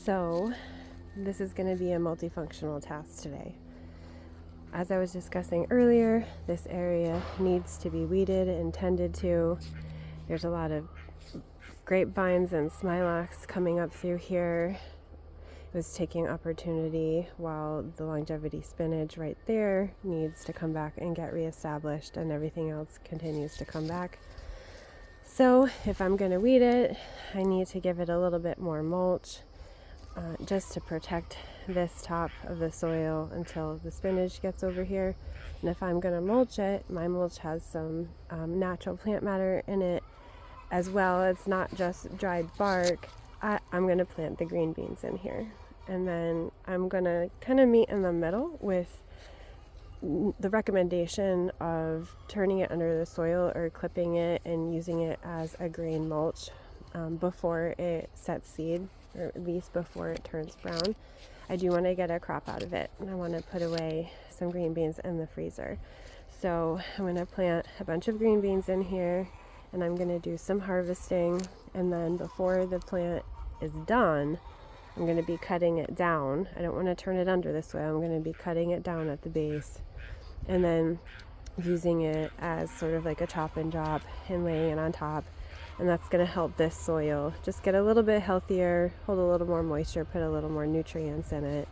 So this is going to be a multifunctional task today. As I was discussing earlier, this area needs to be weeded and tended to. There's a lot of grapevines and Smilax coming up through here. It was taking opportunity while the longevity spinach right there needs to come back and get reestablished, and everything else continues to come back. So if I'm going to weed it, I need to give it a little bit more mulch just to protect this top of the soil until the spinach gets over here. And if I'm going to mulch it, my mulch has some natural plant matter in it as well. It's not just dried bark. I'm going to plant the green beans in here. And then I'm going to kind of meet in the middle with the recommendation of turning it under the soil or clipping it and using it as a grain mulch before it sets seed, or at least before it turns brown. I do want to get a crop out of it, and I want to put away some green beans in the freezer. So I'm going to plant a bunch of green beans in here, and I'm going to do some harvesting, and then before the plant is done, I'm going to be cutting it down. I don't want to turn it under this way. I'm going to be cutting it down at the base and then using it as sort of like a chop and drop and laying it on top. And that's going to help this soil just get a little bit healthier, hold a little more moisture, put a little more nutrients in it.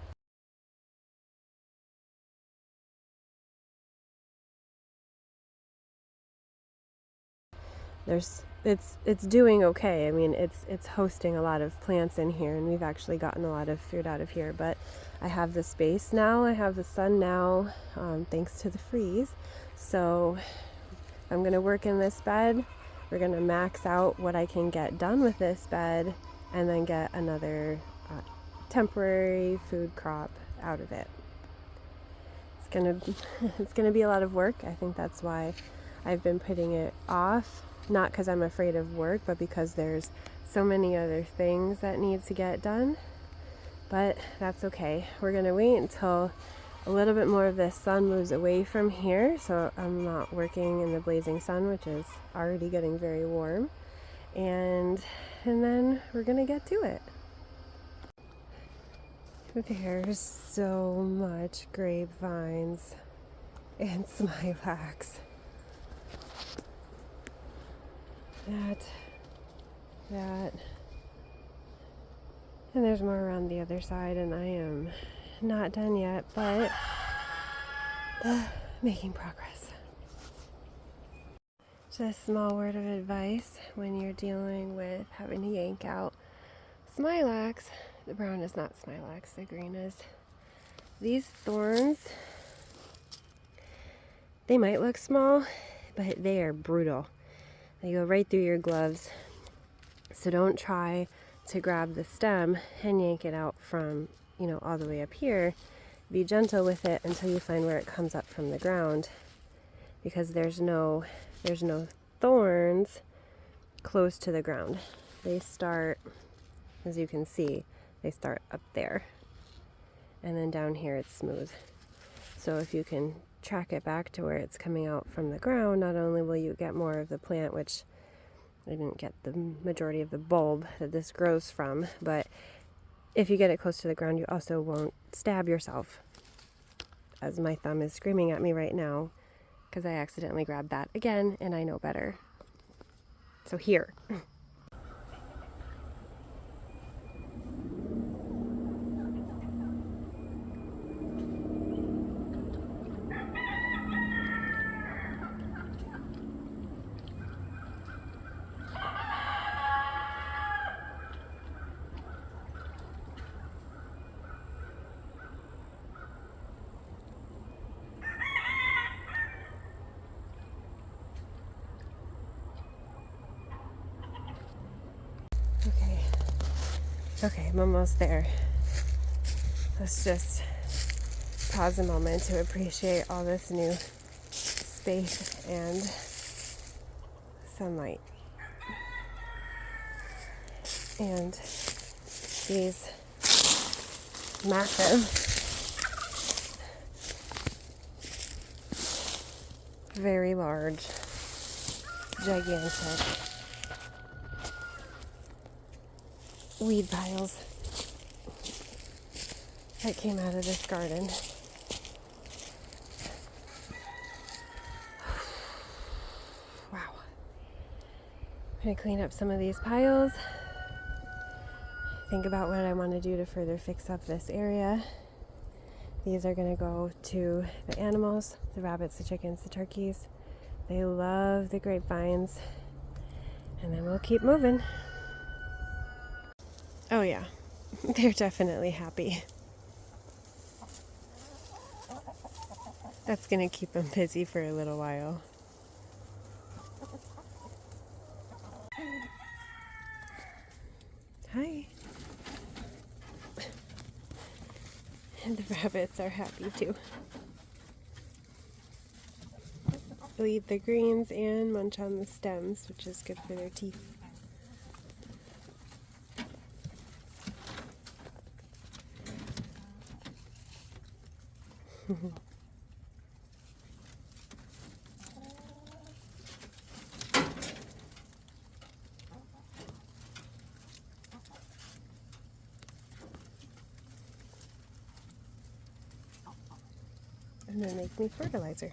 It's doing okay. I mean, it's hosting a lot of plants in here, and we've actually gotten a lot of fruit out of here. But I have the space now, I have the sun now, thanks to the freeze. So I'm going to work in this bed. We're going to max out what I can get done with this bed, and then get another temporary food crop out of it. It's gonna be a lot of work. I think that's why I've been putting it off. Not because I'm afraid of work, but because there's so many other things that need to get done. But that's okay. We're going to wait until a little bit more of the sun moves away from here, so I'm not working in the blazing sun, which is already getting very warm. And then we're going to get to it. There's so much grapevines and Smilax. That, and there's more around the other side, and I am not done yet, but making progress. Just a small word of advice when you're dealing with having to yank out Smilax. The brown is not Smilax, the green is. These thorns, they might look small, but they are brutal. They go right through your gloves. So don't try to grab the stem and yank it out from, all the way up here. Be gentle with it until you find where it comes up from the ground, because there's no thorns close to the ground. They start, as you can see, they start up there. And then down here it's smooth. So if you can track it back to where it's coming out from the ground, not only will you get more of the plant, which I didn't get the majority of the bulb that this grows from, but if you get it close to the ground, you also won't stab yourself, as my thumb is screaming at me right now because I accidentally grabbed that again, and I know better. So here. Okay, I'm almost there. Let's just pause a moment to appreciate all this new space and sunlight. And these massive, very large, gigantic weed piles that came out of this garden. Wow. I'm going to clean up some of these piles. Think about what I want to do to further fix up this area. These are going to go to the animals, the rabbits, the chickens, the turkeys. They love the grapevines. And then we'll keep moving. Oh yeah, they're definitely happy. That's going to keep them busy for a little while. Hi. And the rabbits are happy too. They'll eat the greens and munch on the stems, which is good for their teeth. And then make me fertilizer.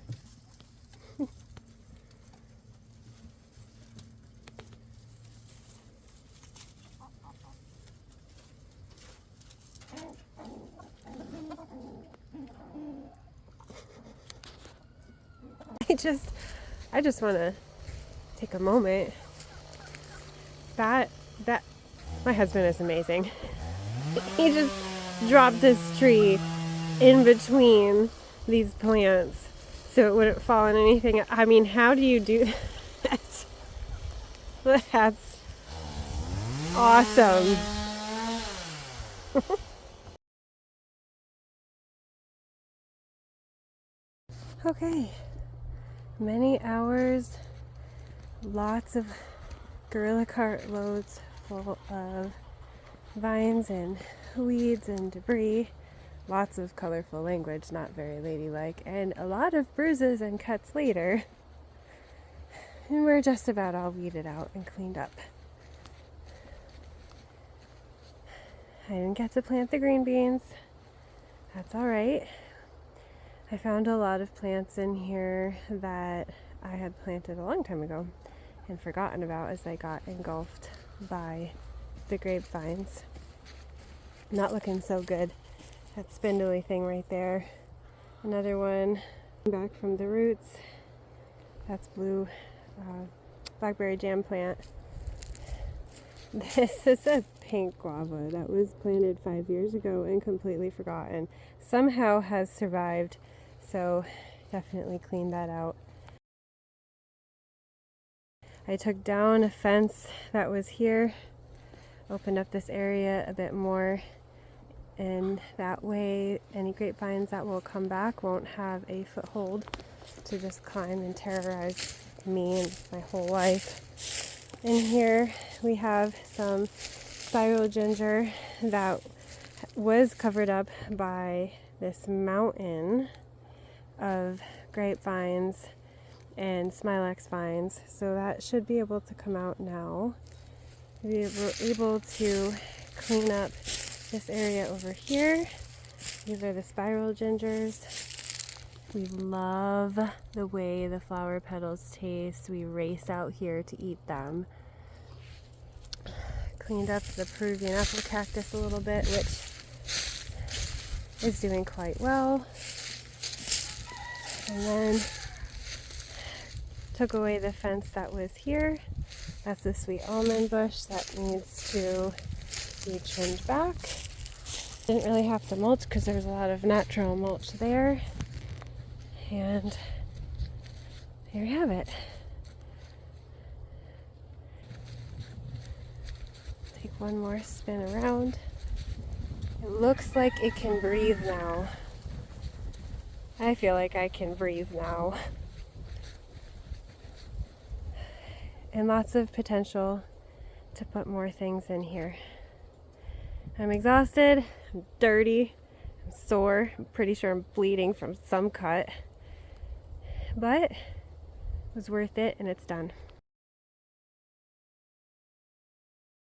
I just want to take a moment. That my husband is amazing. He just dropped this tree in between these plants so it wouldn't fall on anything. I mean, how do you do that? That's awesome. Okay, many hours, lots of gorilla cart loads full of vines and weeds and debris, lots of colorful language, not very ladylike, and a lot of bruises and cuts later. And we're just about all weeded out and cleaned up. I didn't get to plant the green beans. That's all right. I found a lot of plants in here that I had planted a long time ago and forgotten about as they got engulfed by the grapevines. Not looking so good. That spindly thing right there. Another one back from the roots. That's blue blackberry jam plant. This is a pink guava that was planted 5 years ago and completely forgotten. Somehow has survived, so definitely cleaned that out. I took down a fence that was here, opened up this area a bit more, and that way any grapevines that will come back won't have a foothold to just climb and terrorize me and my whole life. In here we have some spiral ginger that was covered up by this mountain of grapevines and Smilax vines, so that should be able to come out now. We were able to clean up this area over here. These are the spiral gingers. We love the way the flower petals taste. We race out here to eat them. Cleaned up the Peruvian apple cactus a little bit, which is doing quite well. And then took away the fence that was here. That's the sweet almond bush that needs to be trimmed back. Didn't really have to mulch because there's a lot of natural mulch there. And there you have it. Take one more spin around. It looks like it can breathe now. I feel like I can breathe now. And lots of potential to put more things in here. I'm exhausted, I'm dirty, I'm sore, I'm pretty sure I'm bleeding from some cut. But it was worth it and it's done.